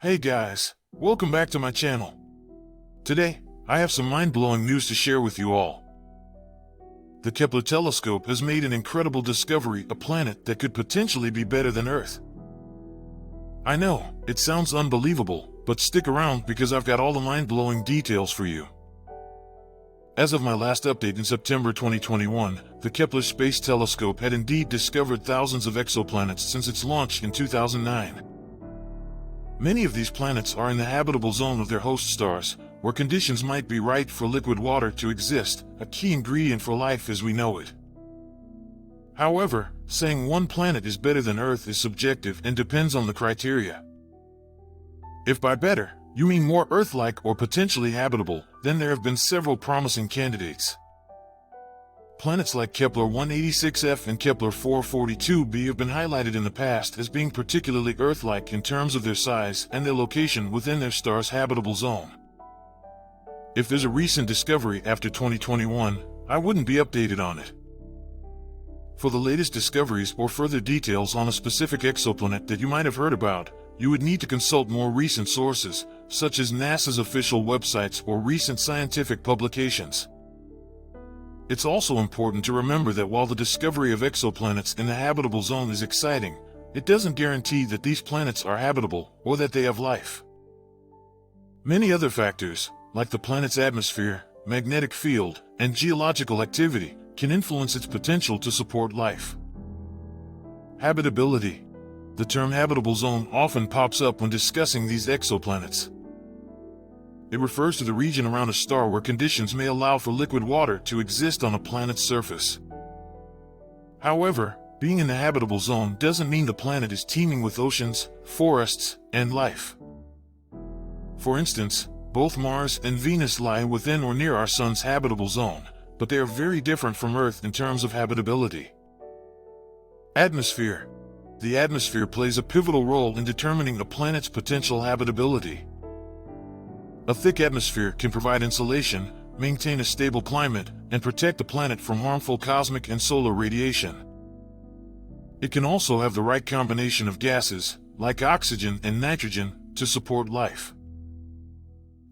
Hey guys, welcome back to my channel. Today, I have some mind-blowing news to share with you all. The Kepler Telescope has made an incredible discovery, a planet that could potentially be better than Earth. I know, it sounds unbelievable, but stick around because I've got all the mind-blowing details for you. As of my last update in September 2021, the Kepler Space Telescope had indeed discovered thousands of exoplanets since its launch in 2009. Many of these planets are in the habitable zone of their host stars, where conditions might be right for liquid water to exist, a key ingredient for life as we know it. However, saying one planet is better than Earth is subjective and depends on the criteria. If by better, you mean more Earth-like or potentially habitable, then there have been several promising candidates. Planets like Kepler 186f and Kepler 442b have been highlighted in the past as being particularly Earth-like in terms of their size and their location within their star's habitable zone. If there's a recent discovery after 2021, I wouldn't be updated on it. For the latest discoveries or further details on a specific exoplanet that you might have heard about, you would need to consult more recent sources, such as NASA's official websites or recent scientific publications. It's also important to remember that while the discovery of exoplanets in the habitable zone is exciting, it doesn't guarantee that these planets are habitable or that they have life. Many other factors, like the planet's atmosphere, magnetic field, and geological activity, can influence its potential to support life. Habitability. The term habitable zone often pops up when discussing these exoplanets. It refers to the region around a star where conditions may allow for liquid water to exist on a planet's surface. However, being in the habitable zone doesn't mean the planet is teeming with oceans, forests, and life. For instance, both Mars and Venus lie within or near our Sun's habitable zone, but they are very different from Earth in terms of habitability. Atmosphere. The atmosphere plays a pivotal role in determining a planet's potential habitability. A thick atmosphere can provide insulation, maintain a stable climate, and protect the planet from harmful cosmic and solar radiation. It can also have the right combination of gases, like oxygen and nitrogen, to support life.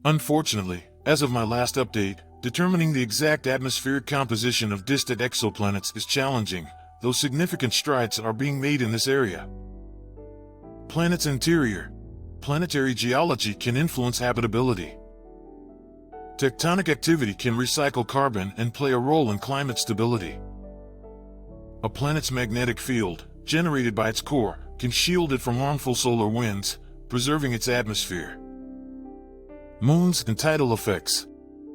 Unfortunately, as of my last update, determining the exact atmospheric composition of distant exoplanets is challenging, though significant strides are being made in this area. Planet's interior. Planetary geology can influence habitability. Tectonic activity can recycle carbon and play a role in climate stability. A planet's magnetic field, generated by its core, can shield it from harmful solar winds, preserving its atmosphere. Moons and tidal effects.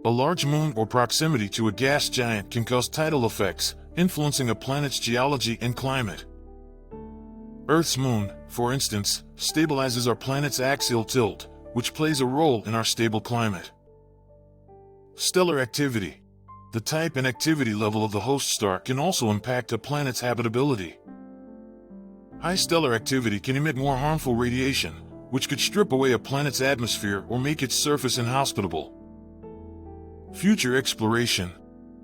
A large moon or proximity to a gas giant can cause tidal effects, influencing a planet's geology and climate. Earth's moon, for instance, stabilizes our planet's axial tilt, which plays a role in our stable climate. Stellar activity. The type and activity level of the host star can also impact a planet's habitability. High stellar activity can emit more harmful radiation, which could strip away a planet's atmosphere or make its surface inhospitable. Future exploration.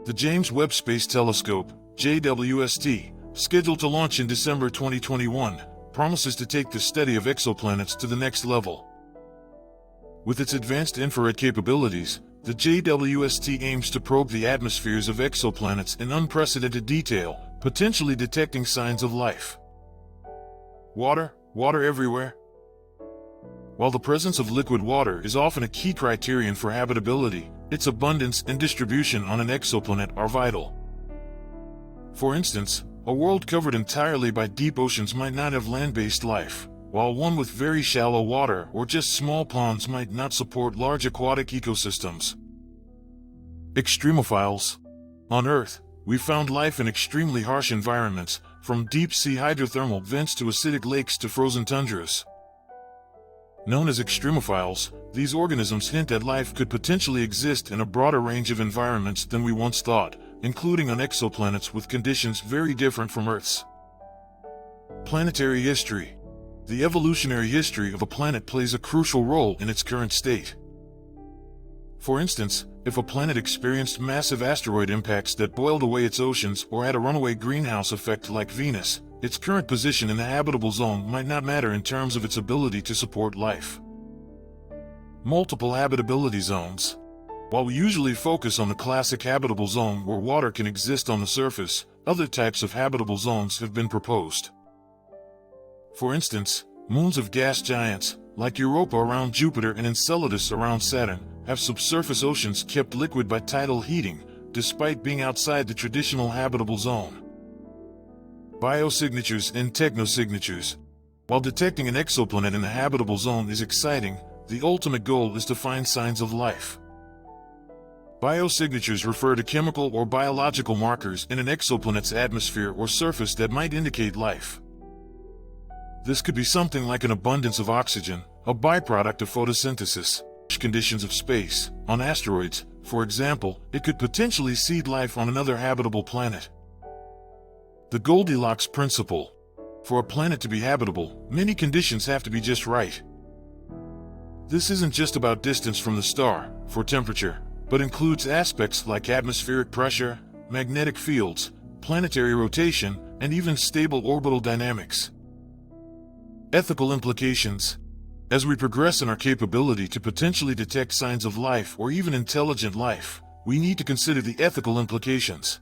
The James Webb Space Telescope, JWST, scheduled to launch in December 2021, promises to take the study of exoplanets to the next level. With its advanced infrared capabilities, the JWST aims to probe the atmospheres of exoplanets in unprecedented detail, potentially detecting signs of life. Water everywhere. While the presence of liquid water is often a key criterion for habitability, its abundance and distribution on an exoplanet are vital. For instance, a world covered entirely by deep oceans might not have land-based life, while one with very shallow water or just small ponds might not support large aquatic ecosystems. Extremophiles. On Earth, we found life in extremely harsh environments, from deep-sea hydrothermal vents to acidic lakes to frozen tundras. Known as extremophiles, these organisms hint at life could potentially exist in a broader range of environments than we once thought, including on exoplanets with conditions very different from Earth's. Planetary history. The evolutionary history of a planet plays a crucial role in its current state. For instance, if a planet experienced massive asteroid impacts that boiled away its oceans or had a runaway greenhouse effect like Venus, its current position in the habitable zone might not matter in terms of its ability to support life. multiple habitability zones. While we usually focus on the classic habitable zone where water can exist on the surface, other types of habitable zones have been proposed. For instance, moons of gas giants, like Europa around Jupiter and Enceladus around Saturn, have subsurface oceans kept liquid by tidal heating, despite being outside the traditional habitable zone. Biosignatures and technosignatures. While detecting an exoplanet in the habitable zone is exciting, the ultimate goal is to find signs of life. Biosignatures refer to chemical or biological markers in an exoplanet's atmosphere or surface that might indicate life. This could be something like an abundance of oxygen, a byproduct of photosynthesis, conditions of space. On asteroids, for example, it could potentially seed life on another habitable planet. The Goldilocks principle. For a planet to be habitable, many conditions have to be just right. This isn't just about distance from the star, for temperature, but includes aspects like atmospheric pressure, magnetic fields, planetary rotation, and even stable orbital dynamics. Ethical implications. As we progress in our capability to potentially detect signs of life or even intelligent life, we need to consider the ethical implications.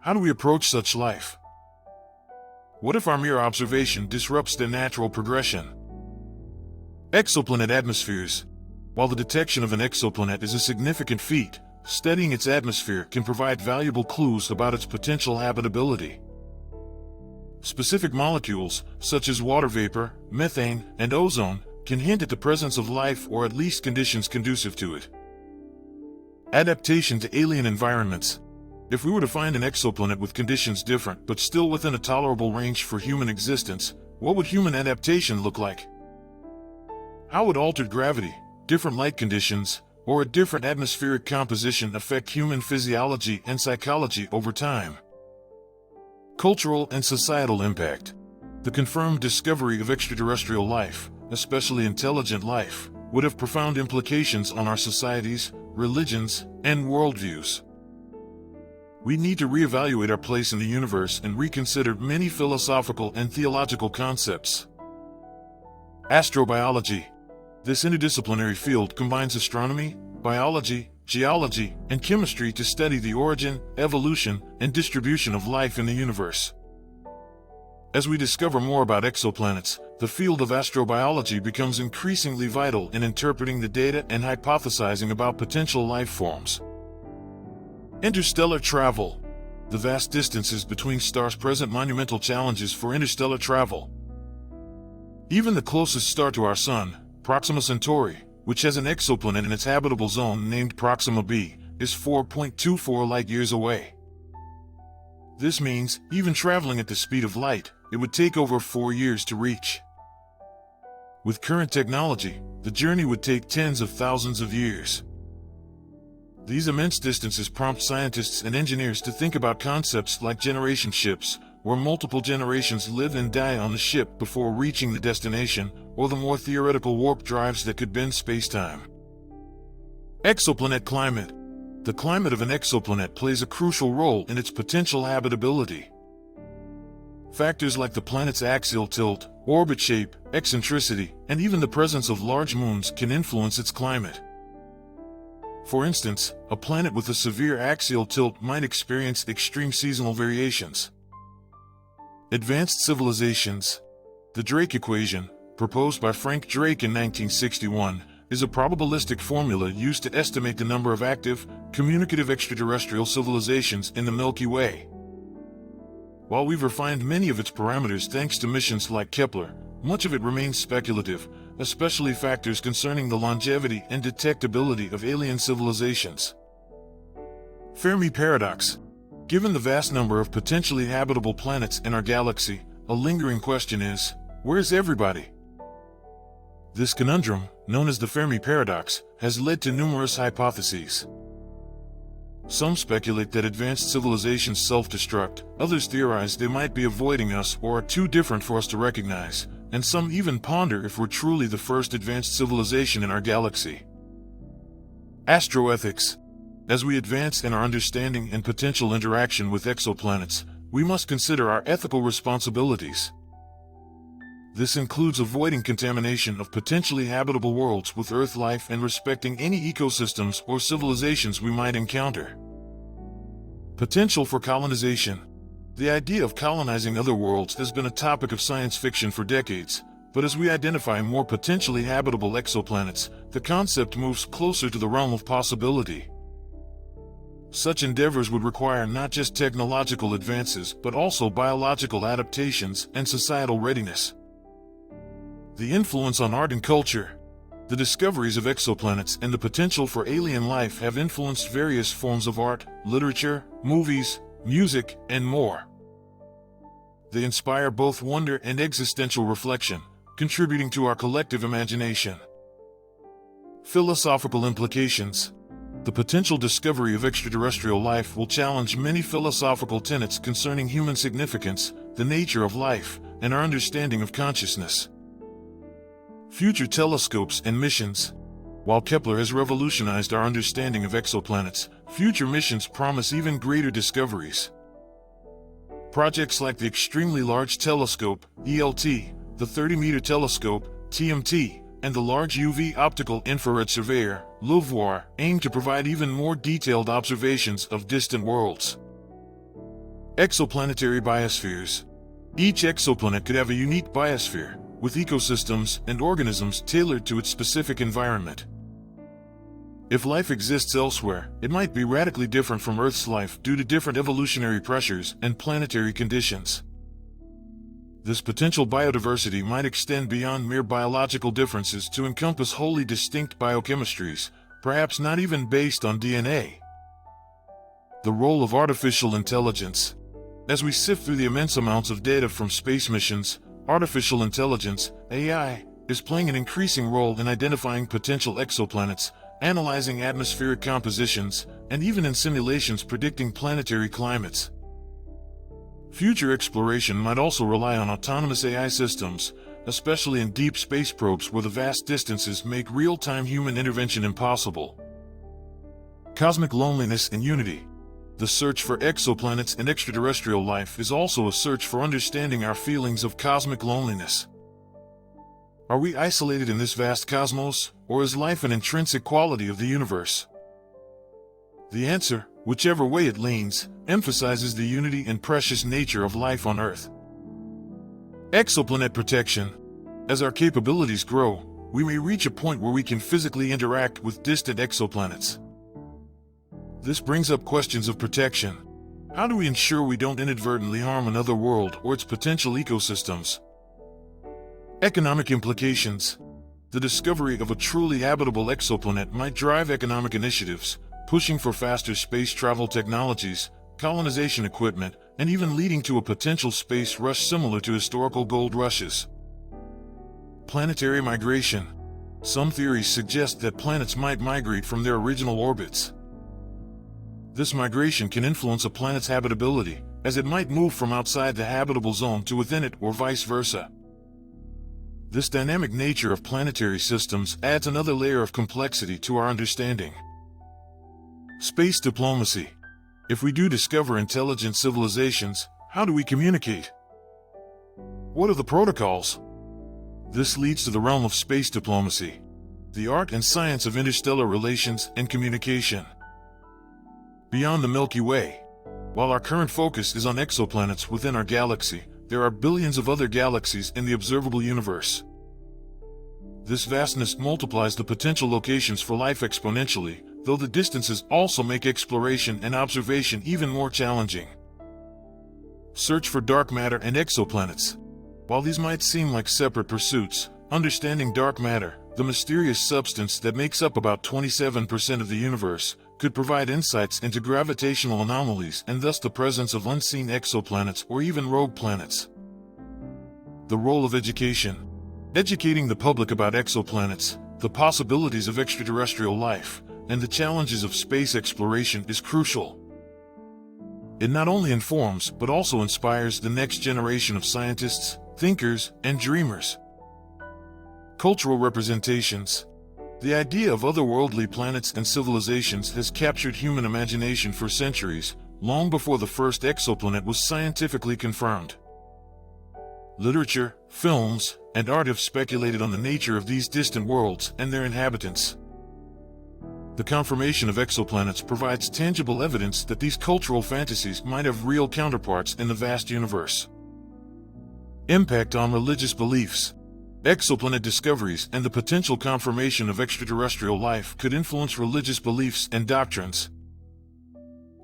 How do we approach such life? What if our mere observation disrupts their natural progression? Exoplanet atmospheres. While the detection of an exoplanet is a significant feat, studying its atmosphere can provide valuable clues about its potential habitability. Specific molecules, such as water vapor, methane, and ozone, can hint at the presence of life or at least conditions conducive to it. Adaptation to alien environments. If we were to find an exoplanet with conditions different but still within a tolerable range for human existence, what would human adaptation look like? How would altered gravity, different light conditions, or a different atmospheric composition affect human physiology and psychology over time? Cultural and societal impact. The confirmed discovery of extraterrestrial life, especially intelligent life, would have profound implications on our societies, religions, and worldviews. We need to reevaluate our place in the universe and reconsider many philosophical and theological concepts. Astrobiology. This interdisciplinary field combines astronomy, biology, geology, and chemistry to study the origin, evolution, and distribution of life in the universe. As we discover more about exoplanets, the field of astrobiology becomes increasingly vital in interpreting the data and hypothesizing about potential life forms. Interstellar travel. The vast distances between stars present monumental challenges for interstellar travel. Even the closest star to our Sun, Proxima Centauri, which has an exoplanet in its habitable zone named Proxima b, is 4.24 light-years away. This means, even traveling at the speed of light, it would take over 4 years to reach. With current technology, the journey would take tens of thousands of years. These immense distances prompt scientists and engineers to think about concepts like generation ships, where multiple generations live and die on the ship before reaching the destination, or the more theoretical warp drives that could bend spacetime. Exoplanet climate. The climate of an exoplanet plays a crucial role in its potential habitability. Factors like the planet's axial tilt, orbit shape, eccentricity, and even the presence of large moons can influence its climate. For instance, a planet with a severe axial tilt might experience extreme seasonal variations. Advanced civilizations. The Drake equation, proposed by Frank Drake in 1961, is a probabilistic formula used to estimate the number of active, communicative extraterrestrial civilizations in the Milky Way. While we've refined many of its parameters thanks to missions like Kepler, much of it remains speculative, especially factors concerning the longevity and detectability of alien civilizations. Fermi paradox. Given the vast number of potentially habitable planets in our galaxy, a lingering question is, where's everybody? This conundrum, known as the Fermi paradox, has led to numerous hypotheses. Some speculate that advanced civilizations self-destruct, others theorize they might be avoiding us or are too different for us to recognize, and some even ponder if we're truly the first advanced civilization in our galaxy. Astroethics. As we advance in our understanding and potential interaction with exoplanets, we must consider our ethical responsibilities. This includes avoiding contamination of potentially habitable worlds with Earth life and respecting any ecosystems or civilizations we might encounter. Potential for colonization. The idea of colonizing other worlds has been a topic of science fiction for decades, but as we identify more potentially habitable exoplanets, the concept moves closer to the realm of possibility. Such endeavors would require not just technological advances but also biological adaptations and societal readiness. The influence on art and culture. The discoveries of exoplanets and the potential for alien life have influenced various forms of art, literature, movies, music, and more. They inspire both wonder and existential reflection, contributing to our collective imagination. Philosophical implications. The potential discovery of extraterrestrial life will challenge many philosophical tenets concerning human significance, the nature of life, and our understanding of consciousness. Future telescopes and missions. While Kepler has revolutionized our understanding of exoplanets, future missions promise even greater discoveries. Projects like the Extremely Large Telescope, ELT, the 30-meter telescope, TMT, and the Large UV Optical Infrared Surveyor, LUVOIR, aim to provide even more detailed observations of distant worlds. Exoplanetary biospheres. Each exoplanet could have a unique biosphere, with ecosystems and organisms tailored to its specific environment. If life exists elsewhere, it might be radically different from Earth's life due to different evolutionary pressures and planetary conditions. This potential biodiversity might extend beyond mere biological differences to encompass wholly distinct biochemistries, perhaps not even based on DNA. The role of artificial intelligence. As we sift through the immense amounts of data from space missions, artificial intelligence, AI, is playing an increasing role in identifying potential exoplanets, analyzing atmospheric compositions, and even in simulations predicting planetary climates. Future exploration might also rely on autonomous AI systems, especially in deep space probes where the vast distances make real-time human intervention impossible. Cosmic loneliness and unity. The search for exoplanets and extraterrestrial life is also a search for understanding our feelings of cosmic loneliness. Are we isolated in this vast cosmos, or is life an intrinsic quality of the universe? The answer, whichever way it leans, emphasizes the unity and precious nature of life on Earth. Exoplanet protection. As our capabilities grow, we may reach a point where we can physically interact with distant exoplanets. This brings up questions of protection. How do we ensure we don't inadvertently harm another world or its potential ecosystems? Economic implications. The discovery of a truly habitable exoplanet might drive economic initiatives, pushing for faster space travel technologies, colonization equipment, and even leading to a potential space rush similar to historical gold rushes. Planetary migration. Some theories suggest that planets might migrate from their original orbits. This migration can influence a planet's habitability, as it might move from outside the habitable zone to within it or vice versa. This dynamic nature of planetary systems adds another layer of complexity to our understanding. Space diplomacy. If we do discover intelligent civilizations, how do we communicate? What are the protocols? This leads to the realm of space diplomacy, the art and science of interstellar relations and communication. Beyond the Milky Way. While our current focus is on exoplanets within our galaxy, there are billions of other galaxies in the observable universe. This vastness multiplies the potential locations for life exponentially, though the distances also make exploration and observation even more challenging. Search for dark matter and exoplanets. While these might seem like separate pursuits, understanding dark matter, the mysterious substance that makes up about 27% of the universe, could provide insights into gravitational anomalies and thus the presence of unseen exoplanets or even rogue planets. The role of education. Educating the public about exoplanets, the possibilities of extraterrestrial life, and the challenges of space exploration is crucial. It not only informs but also inspires the next generation of scientists, thinkers, and dreamers. Cultural representations. The idea of otherworldly planets and civilizations has captured human imagination for centuries, long before the first exoplanet was scientifically confirmed. literature, films, and art have speculated on the nature of these distant worlds and their inhabitants. The confirmation of exoplanets provides tangible evidence that these cultural fantasies might have real counterparts in the vast universe. Impact on religious beliefs. Exoplanet discoveries and the potential confirmation of extraterrestrial life could influence religious beliefs and doctrines.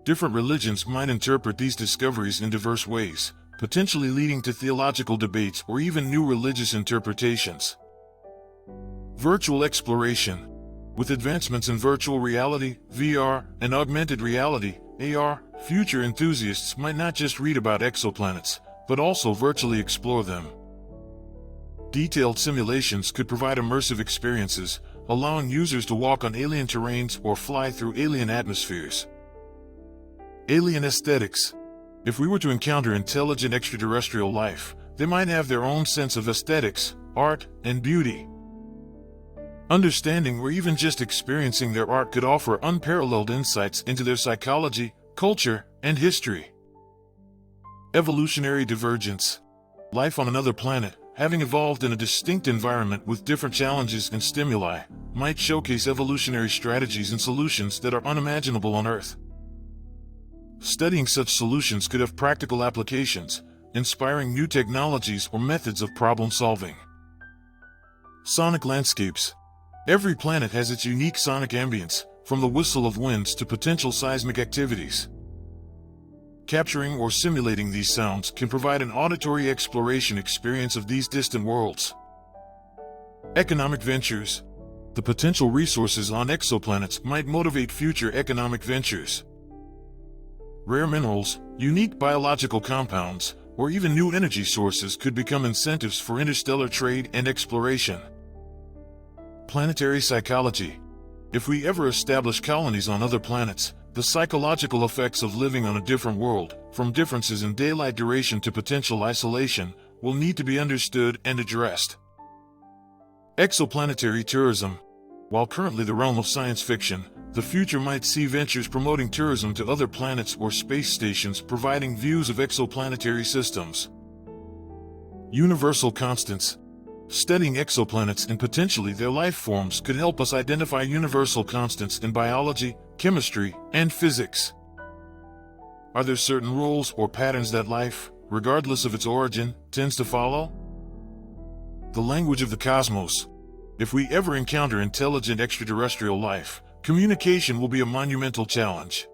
Different religions might interpret these discoveries in diverse ways, potentially leading to theological debates or even new religious interpretations. Virtual exploration. With advancements in virtual reality, VR, and augmented reality, AR, future enthusiasts might not just read about exoplanets, but also virtually explore them. Detailed simulations could provide immersive experiences, allowing users to walk on alien terrains or fly through alien atmospheres. Alien aesthetics. If we were to encounter intelligent extraterrestrial life, they might have their own sense of aesthetics, art, and beauty. Understanding or even just experiencing their art could offer unparalleled insights into their psychology, culture, and history. Evolutionary divergence. Life on another planet, having evolved in a distinct environment with different challenges and stimuli, might showcase evolutionary strategies and solutions that are unimaginable on Earth. Studying such solutions could have practical applications, inspiring new technologies or methods of problem solving. Sonic landscapes. Every planet has its unique sonic ambience, from the whistle of winds to potential seismic activities. Capturing or simulating these sounds can provide an auditory exploration experience of these distant worlds. Economic ventures. The potential resources on exoplanets might motivate future economic ventures. Rare minerals, unique biological compounds, or even new energy sources could become incentives for interstellar trade and exploration. Planetary psychology. If we ever establish colonies on other planets, the psychological effects of living on a different world, from differences in daylight duration to potential isolation, will need to be understood and addressed. Exoplanetary tourism. While currently the realm of science fiction, the future might see ventures promoting tourism to other planets or space stations providing views of exoplanetary systems. Universal constants. Studying exoplanets and potentially their life forms could help us identify universal constants in biology, chemistry, and physics. Are there certain rules or patterns that life, regardless of its origin, tends to follow? The language of the cosmos. If we ever encounter intelligent extraterrestrial life, communication will be a monumental challenge.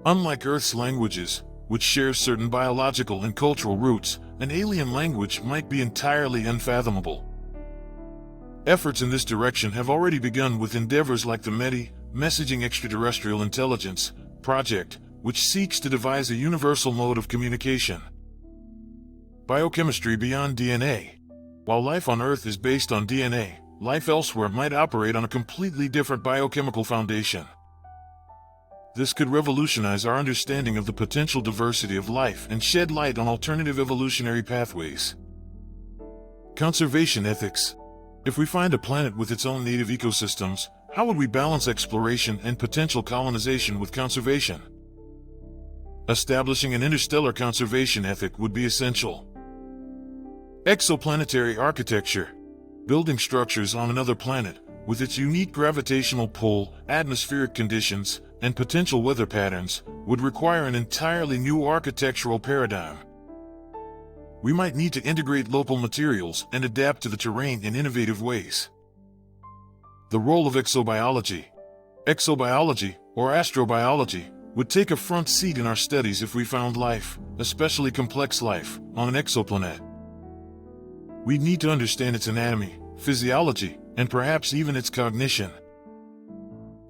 Unlike Earth's languages, which share certain biological and cultural roots, an alien language might be entirely unfathomable. Efforts in this direction have already begun with endeavors like the METI, Messaging Extraterrestrial Intelligence, project, which seeks to devise a universal mode of communication. Biochemistry beyond DNA. While life on Earth is based on DNA, life elsewhere might operate on a completely different biochemical foundation. This could revolutionize our understanding of the potential diversity of life and shed light on alternative evolutionary pathways. Conservation ethics. If we find a planet with its own native ecosystems, how would we balance exploration and potential colonization with conservation? Establishing an interstellar conservation ethic would be essential. Exoplanetary architecture. Building structures on another planet, with its unique gravitational pull, atmospheric conditions, and potential weather patterns, would require an entirely new architectural paradigm. We might need to integrate local materials and adapt to the terrain in innovative ways. The role of exobiology. Exobiology, or astrobiology, would take a front seat in our studies if we found life, especially complex life, on an exoplanet. We'd need to understand its anatomy, physiology, and perhaps even its cognition.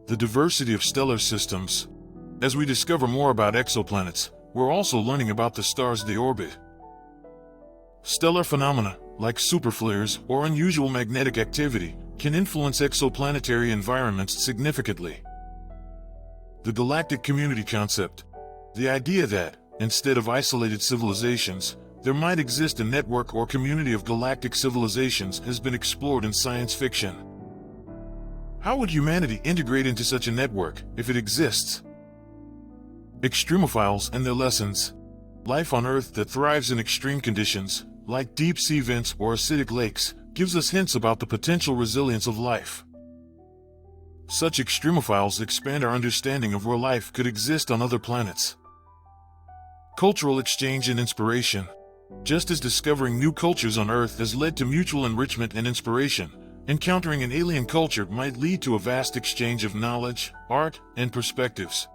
The diversity of stellar systems. As we discover more about exoplanets, we're also learning about the stars they orbit. Stellar phenomena, like superflares or unusual magnetic activity, can influence exoplanetary environments significantly. The galactic community concept. The idea that, instead of isolated civilizations, there might exist a network or community of galactic civilizations has been explored in science fiction. How would humanity integrate into such a network, if it exists? Extremophiles and their lessons. Life on Earth that thrives in extreme conditions, like deep-sea vents or acidic lakes, gives us hints about the potential resilience of life. Such extremophiles expand our understanding of where life could exist on other planets. Cultural exchange and inspiration. Just as discovering new cultures on Earth has led to mutual enrichment and inspiration, encountering an alien culture might lead to a vast exchange of knowledge, art, and perspectives.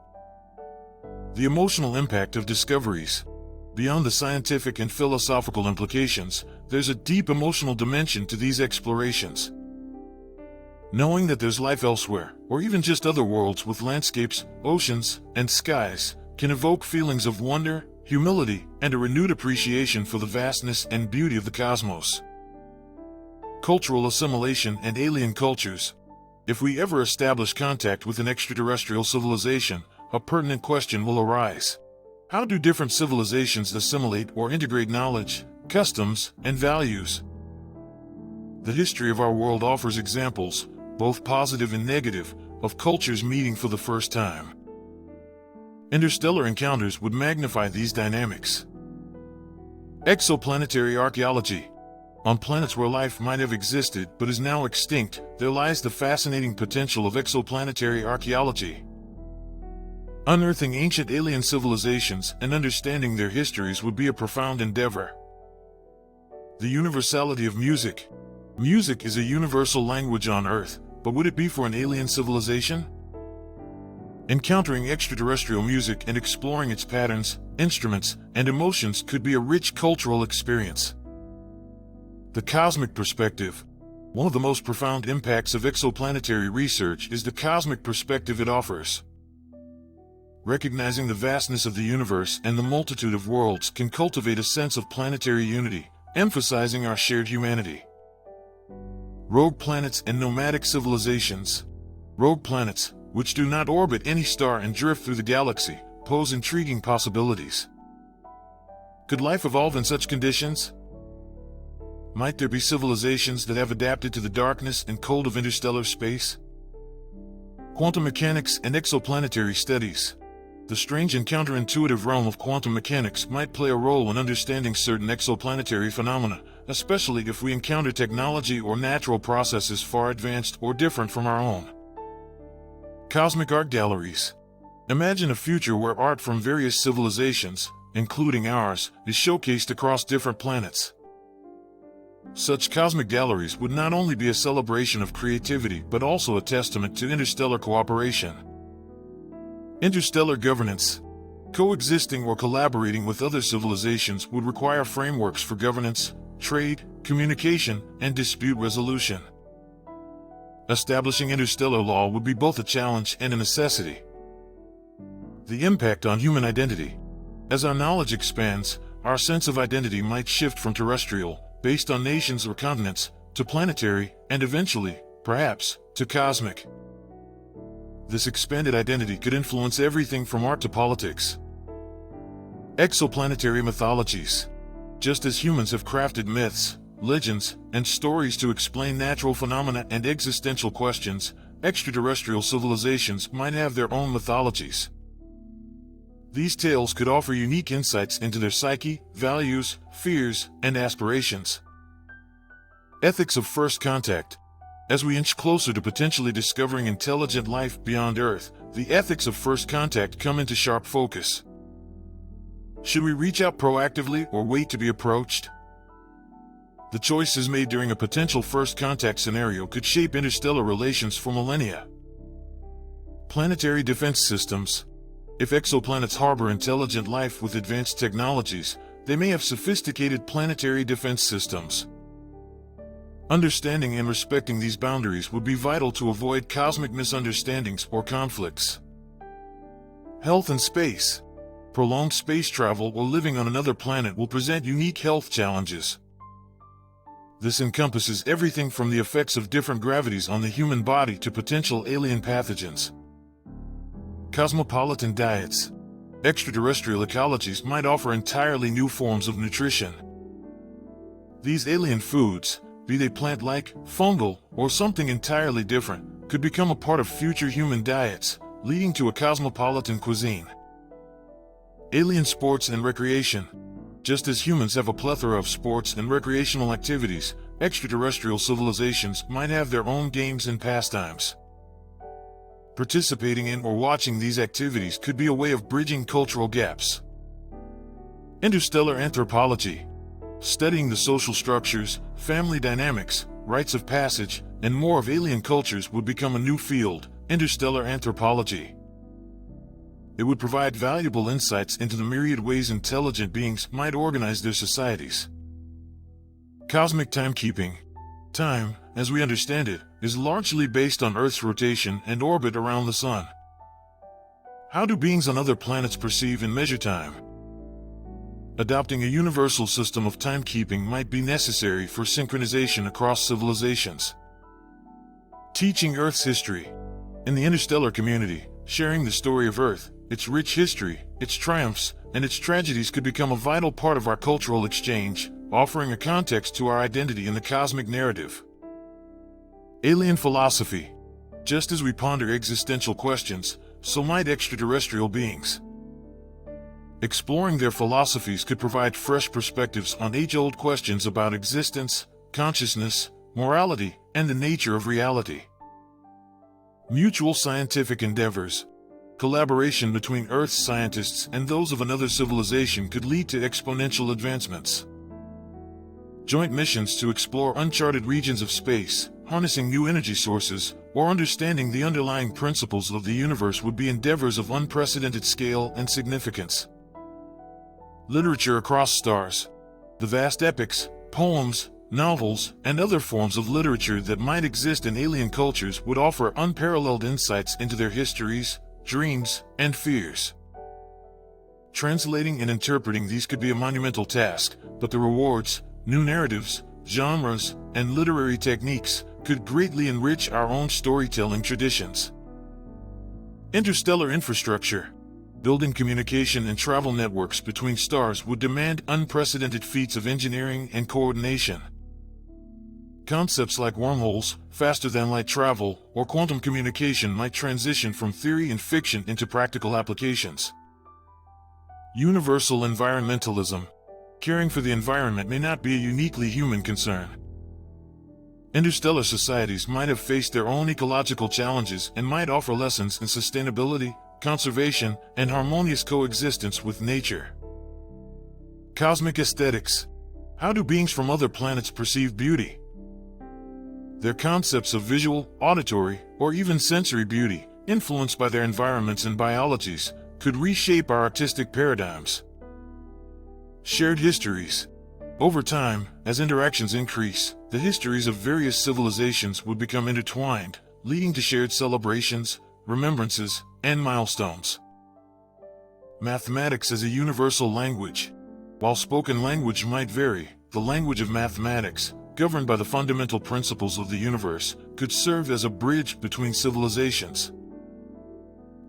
The emotional impact of discoveries. Beyond the scientific and philosophical implications, there's a deep emotional dimension to these explorations. Knowing that there's life elsewhere, or even just other worlds with landscapes, oceans, and skies, can evoke feelings of wonder, humility, and a renewed appreciation for the vastness and beauty of the cosmos. Cultural assimilation and alien cultures. If we ever establish contact with an extraterrestrial civilization, a pertinent question will arise. How do different civilizations assimilate or integrate knowledge, customs, and values? The history of our world offers examples, both positive and negative, of cultures meeting for the first time. Interstellar encounters would magnify these dynamics. Exoplanetary archaeology. On planets where life might have existed but is now extinct, there lies the fascinating potential of exoplanetary archaeology. Unearthing ancient alien civilizations and understanding their histories would be a profound endeavor. The universality of music. Music is a universal language on Earth, but would it be for an alien civilization? Encountering extraterrestrial music and exploring its patterns, instruments, and emotions could be a rich cultural experience. The cosmic perspective. One of the most profound impacts of exoplanetary research is the cosmic perspective it offers. Recognizing the vastness of the universe and the multitude of worlds can cultivate a sense of planetary unity, emphasizing our shared humanity. Rogue planets and nomadic civilizations. Rogue planets, which do not orbit any star and drift through the galaxy, pose intriguing possibilities. Could life evolve in such conditions? Might there be civilizations that have adapted to the darkness and cold of interstellar space? Quantum mechanics and exoplanetary studies. The strange and counterintuitive realm of quantum mechanics might play a role in understanding certain exoplanetary phenomena, especially if we encounter technology or natural processes far advanced or different from our own. Cosmic art galleries. Imagine a future where art from various civilizations, including ours, is showcased across different planets. Such cosmic galleries would not only be a celebration of creativity but also a testament to interstellar cooperation. Interstellar governance. Coexisting or collaborating with other civilizations would require frameworks for governance, trade, communication, and dispute resolution. Establishing interstellar law would be both a challenge and a necessity. The impact on human identity. As our knowledge expands, our sense of identity might shift from terrestrial, based on nations or continents, to planetary, and eventually, perhaps, to cosmic. This expanded identity could influence everything from art to politics. Exoplanetary mythologies. Just as humans have crafted myths, legends, and stories to explain natural phenomena and existential questions, extraterrestrial civilizations might have their own mythologies. These tales could offer unique insights into their psyche, values, fears, and aspirations. Ethics of first contact. As we inch closer to potentially discovering intelligent life beyond Earth, the ethics of first contact come into sharp focus. Should we reach out proactively or wait to be approached? The choices made during a potential first contact scenario could shape interstellar relations for millennia. Planetary defense systems. If exoplanets harbor intelligent life with advanced technologies, they may have sophisticated planetary defense systems. Understanding and respecting these boundaries would be vital to avoid cosmic misunderstandings or conflicts. Health and space. Prolonged space travel or living on another planet will present unique health challenges. This encompasses everything from the effects of different gravities on the human body to potential alien pathogens. Cosmopolitan diets. Extraterrestrial ecologies might offer entirely new forms of nutrition. These alien foods, be they plant-like, fungal, or something entirely different, could become a part of future human diets, leading to a cosmopolitan cuisine. Alien sports and recreation. Just as humans have a plethora of sports and recreational activities, extraterrestrial civilizations might have their own games and pastimes. Participating in or watching these activities could be a way of bridging cultural gaps. Interstellar anthropology. Studying the social structures, family dynamics, rites of passage, and more of alien cultures would become a new field, interstellar anthropology. It would provide valuable insights into the myriad ways intelligent beings might organize their societies. Cosmic timekeeping. Time, as we understand it, is largely based on Earth's rotation and orbit around the Sun. How do beings on other planets perceive and measure time? Adopting a universal system of timekeeping might be necessary for synchronization across civilizations. Teaching Earth's history. In the interstellar community, sharing the story of Earth, its rich history, its triumphs, and its tragedies could become a vital part of our cultural exchange, offering a context to our identity in the cosmic narrative. Alien philosophy. Just as we ponder existential questions, so might extraterrestrial beings. Exploring their philosophies could provide fresh perspectives on age-old questions about existence, consciousness, morality, and the nature of reality. Mutual scientific endeavors. Collaboration between Earth's scientists and those of another civilization could lead to exponential advancements. Joint missions to explore uncharted regions of space, harnessing new energy sources, or understanding the underlying principles of the universe would be endeavors of unprecedented scale and significance. Literature across stars. The vast epics, poems, novels, and other forms of literature that might exist in alien cultures would offer unparalleled insights into their histories, dreams, and fears. Translating and interpreting these could be a monumental task, but the rewards, new narratives, genres, and literary techniques could greatly enrich our own storytelling traditions. Interstellar infrastructure. Building communication and travel networks between stars would demand unprecedented feats of engineering and coordination. Concepts like wormholes, faster-than-light travel, or quantum communication might transition from theory and fiction into practical applications. Universal environmentalism. Caring for the environment may not be a uniquely human concern. Interstellar societies might have faced their own ecological challenges and might offer lessons in sustainability, conservation, and harmonious coexistence with nature. Cosmic aesthetics. How do beings from other planets perceive beauty? Their concepts of visual, auditory, or even sensory beauty, influenced by their environments and biologies, could reshape our artistic paradigms. Shared histories. Over time, as interactions increase, the histories of various civilizations would become intertwined, leading to shared celebrations, remembrances, and milestones. Mathematics as a universal language. While spoken language might vary, the language of mathematics, governed by the fundamental principles of the universe, could serve as a bridge between civilizations.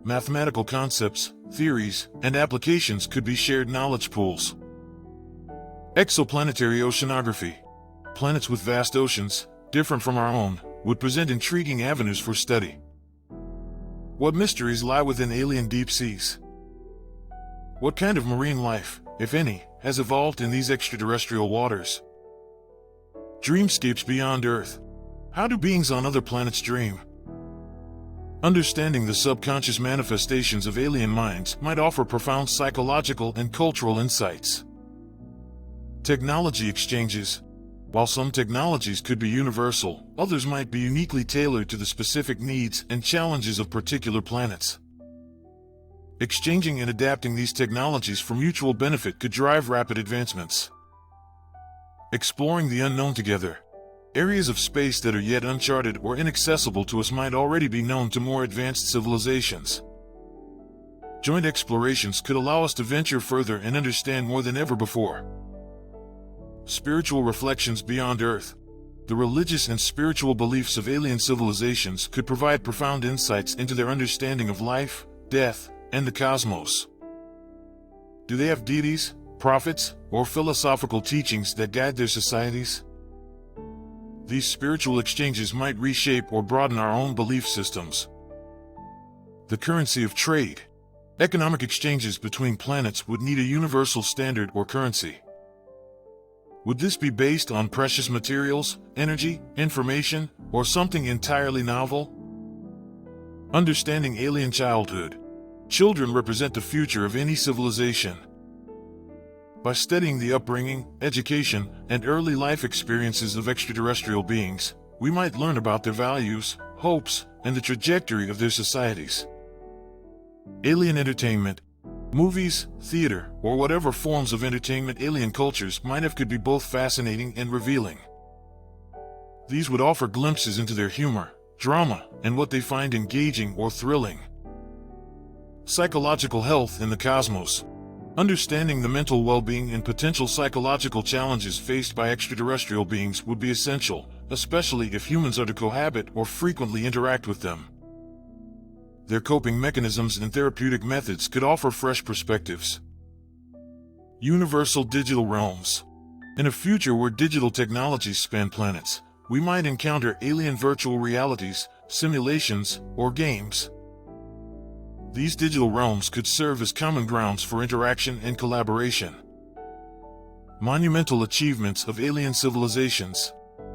Mathematical concepts, theories, and applications could be shared knowledge pools. Exoplanetary oceanography. Planets with vast oceans, different from our own, would present intriguing avenues for study. What mysteries lie within alien deep seas? What kind of marine life, if any, has evolved in these extraterrestrial waters? Dreamscapes beyond Earth. How do beings on other planets dream? Understanding the subconscious manifestations of alien minds might offer profound psychological and cultural insights. Technology exchanges. While some technologies could be universal, others might be uniquely tailored to the specific needs and challenges of particular planets. Exchanging and adapting these technologies for mutual benefit could drive rapid advancements. Exploring the unknown together. Areas of space that are yet uncharted or inaccessible to us might already be known to more advanced civilizations. Joint explorations could allow us to venture further and understand more than ever before. Spiritual reflections beyond Earth. The religious and spiritual beliefs of alien civilizations could provide profound insights into their understanding of life, death, and the cosmos. Do they have deities, prophets, or philosophical teachings that guide their societies? These spiritual exchanges might reshape or broaden our own belief systems. The currency of trade. Economic exchanges between planets would need a universal standard or currency. Would this be based on precious materials, energy, information, or something entirely novel? Understanding alien childhood. Children represent the future of any civilization. By studying the upbringing, education, and early life experiences of extraterrestrial beings, we might learn about their values, hopes, and the trajectory of their societies. Alien entertainment. Movies, theater, or whatever forms of entertainment alien cultures might have could be both fascinating and revealing. These would offer glimpses into their humor, drama, and what they find engaging or thrilling. Psychological health in the cosmos. Understanding the mental well-being and potential psychological challenges faced by extraterrestrial beings would be essential, especially if humans are to cohabit or frequently interact with them. Their coping mechanisms and therapeutic methods could offer fresh perspectives. Universal digital realms. In a future where digital technologies span planets, we might encounter alien virtual realities, simulations, or games. These digital realms could serve as common grounds for interaction and collaboration. Monumental achievements of alien civilizations.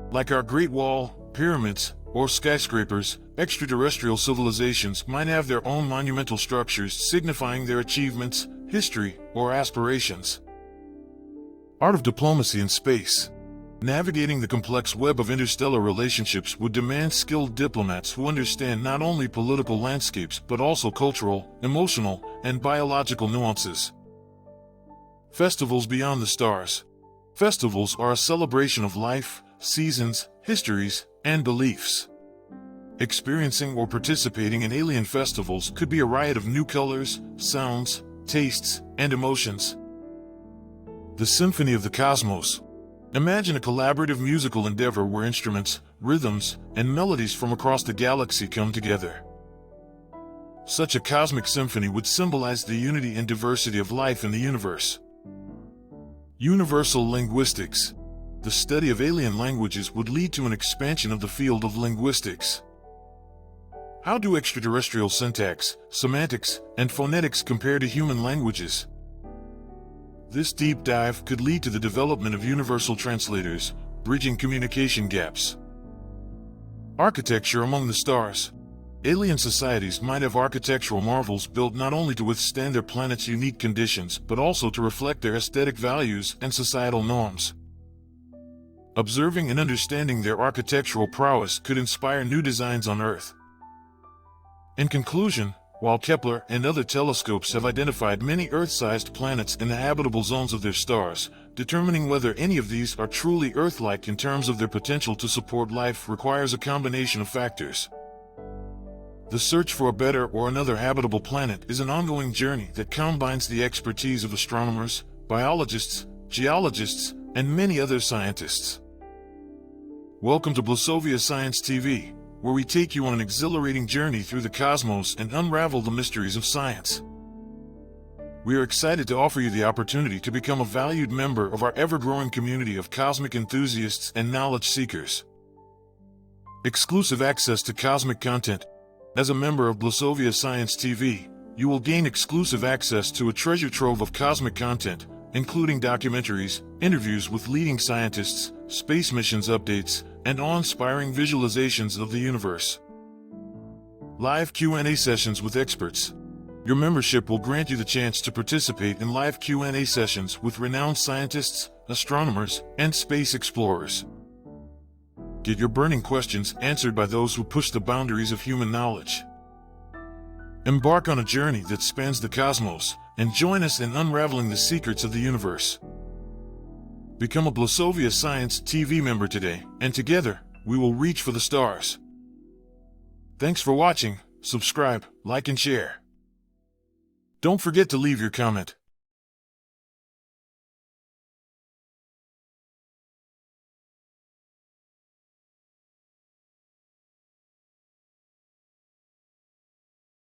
Like our Great Wall, pyramids, or skyscrapers, extraterrestrial civilizations might have their own monumental structures signifying their achievements, history, or aspirations. Art of diplomacy in space. Navigating the complex web of interstellar relationships would demand skilled diplomats who understand not only political landscapes but also cultural, emotional, and biological nuances. Festivals beyond the stars. Festivals are a celebration of life, seasons, histories, and beliefs. Experiencing or participating in alien festivals could be a riot of new colors, sounds, tastes, and emotions. The Symphony of the Cosmos. Imagine a collaborative musical endeavor where instruments, rhythms, and melodies from across the galaxy come together. Such a cosmic symphony would symbolize the unity and diversity of life in the universe. Universal linguistics. The study of alien languages would lead to an expansion of the field of linguistics. How do extraterrestrial syntax, semantics, and phonetics compare to human languages? This deep dive could lead to the development of universal translators, bridging communication gaps. Architecture among the stars. Alien societies might have architectural marvels built not only to withstand their planet's unique conditions but also to reflect their aesthetic values and societal norms. Observing and understanding their architectural prowess could inspire new designs on Earth. In conclusion, while Kepler and other telescopes have identified many Earth-sized planets in the habitable zones of their stars, determining whether any of these are truly Earth-like in terms of their potential to support life requires a combination of factors. The search for a better or another habitable planet is an ongoing journey that combines the expertise of astronomers, biologists, geologists, and many other scientists. Welcome to Blasovia Science TV, where we take you on an exhilarating journey through the cosmos and unravel the mysteries of science. We are excited to offer you the opportunity to become a valued member of our ever-growing community of cosmic enthusiasts and knowledge seekers. Exclusive access to cosmic content. As a member of Blasovia Science TV, you will gain exclusive access to a treasure trove of cosmic content, including documentaries, interviews with leading scientists, space missions updates, and awe-inspiring visualizations of the universe. Live Q&A sessions with experts. Your membership will grant you the chance to participate in live Q&A sessions with renowned scientists, astronomers, and space explorers. Get your burning questions answered by those who push the boundaries of human knowledge. Embark on a journey that spans the cosmos, and join us in unraveling the secrets of the universe. Become a Blasovia Science TV member today, and together, we will reach for the stars. Thanks for watching. Subscribe, like, and share. Don't forget to leave your comment.